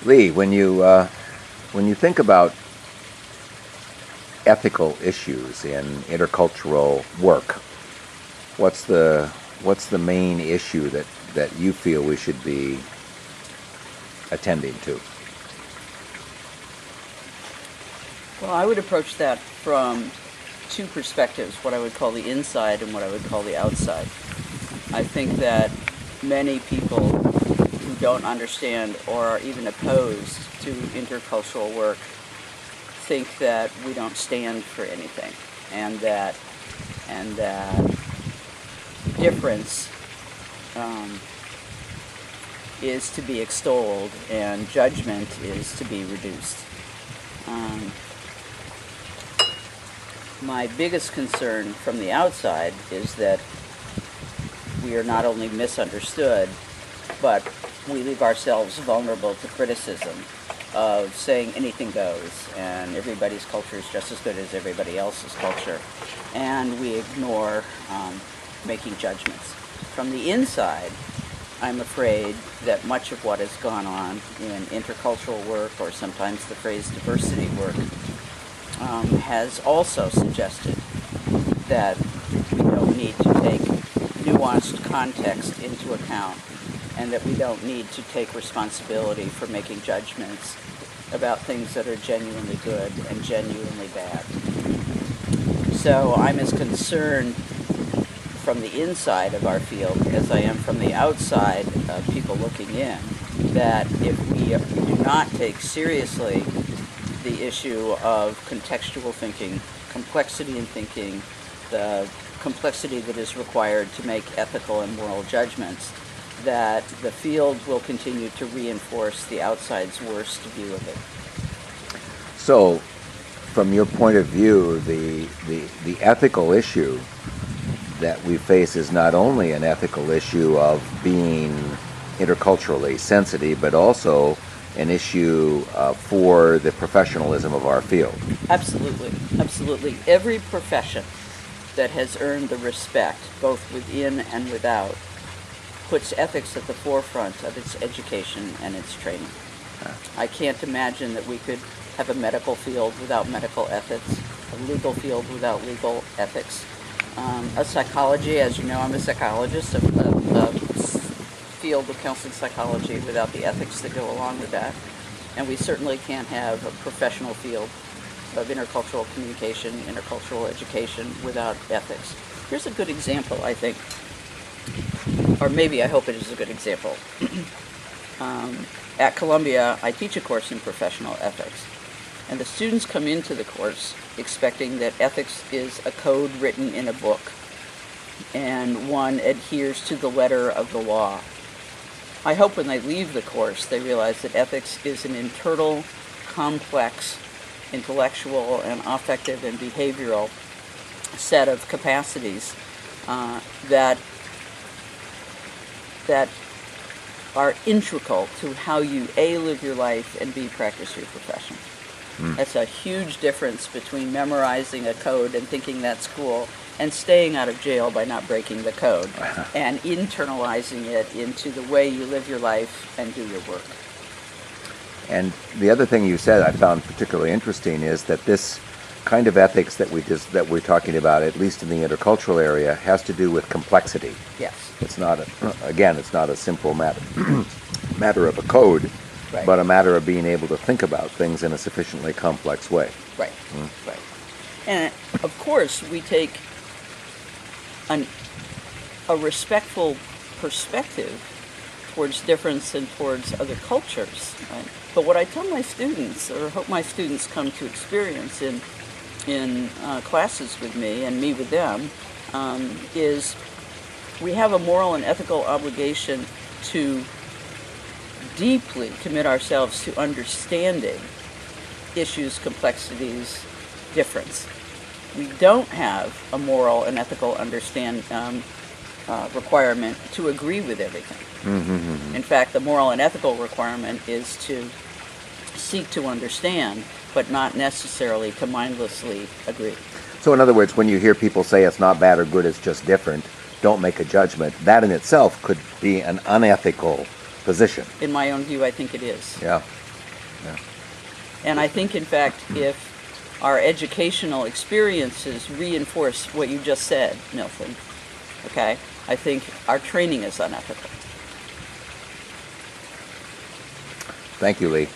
Lee, when you think about ethical issues in intercultural work, what's the main issue that you feel we should be attending to? Well, I would approach that from two perspectives, what I would call the inside and what I would call the outside. I think that many people who don't understand or are even opposed to intercultural work think that we don't stand for anything, and that difference is to be extolled and judgment is to be reduced. My biggest concern from the outside is that we are not only misunderstood, but we leave ourselves vulnerable to criticism of saying anything goes, and everybody's culture is just as good as everybody else's culture, and we ignore making judgments. From the inside, I'm afraid that much of what has gone on in intercultural work, or sometimes the phrase diversity work, has also suggested that we don't need to take nuanced context into account, and that we don't need to take responsibility for making judgments about things that are genuinely good and genuinely bad. So I'm as concerned from the inside of our field as I am from the outside of people looking in, that if we do not take seriously the issue of contextual thinking, complexity in thinking, the complexity that is required to make ethical and moral judgments, that the field will continue to reinforce the outside's worst view of it. So, from your point of view, the ethical issue that we face is not only an ethical issue of being interculturally sensitive, but also an issue for the professionalism of our field. Absolutely, absolutely. Every profession that has earned the respect, both within and without, puts ethics at the forefront of its education and its training. I can't imagine that we could have a medical field without medical ethics, a legal field without legal ethics. A psychology, as you know, I'm a psychologist, a field of counseling psychology without the ethics that go along with that. And we certainly can't have a professional field of intercultural communication, intercultural education without ethics. Here's a good example, I think, or maybe I hope it is a good example. At Columbia, I teach a course in professional ethics, and the students come into the course expecting that ethics is a code written in a book, and one adheres to the letter of the law. I hope when they leave the course they realize that ethics is an internal, complex, intellectual and affective and behavioral set of capacities that are integral to how you A, live your life, and B, practice your profession. That's a huge difference between memorizing a code and thinking that's cool, and staying out of jail by not breaking the code, and internalizing it into the way you live your life and do your work. And the other thing you said I found particularly interesting is that this kind of ethics that we're talking about, at least in the intercultural area, has to do with complexity. Yes. It's not it's not a simple matter of a code, Right. but a matter of being able to think about things in a sufficiently complex way. Right. Right. And of course, we take a respectful perspective towards difference and towards other cultures. Right? But what I tell my students, or hope my students come to experience in classes with me and me with them, is we have a moral and ethical obligation to deeply commit ourselves to understanding issues, complexities, difference. We don't have a moral and ethical requirement to agree with everything. In fact, the moral and ethical requirement is to seek to understand, but not necessarily to mindlessly agree. So in other words, when you hear people say it's not bad or good, it's just different, don't make a judgment, that in itself could be an unethical position. In my own view, I think it is. Yeah. Yeah. And I think, in fact, if our educational experiences reinforce what you just said, Milton, okay, I think our training is unethical. Thank you, Lee.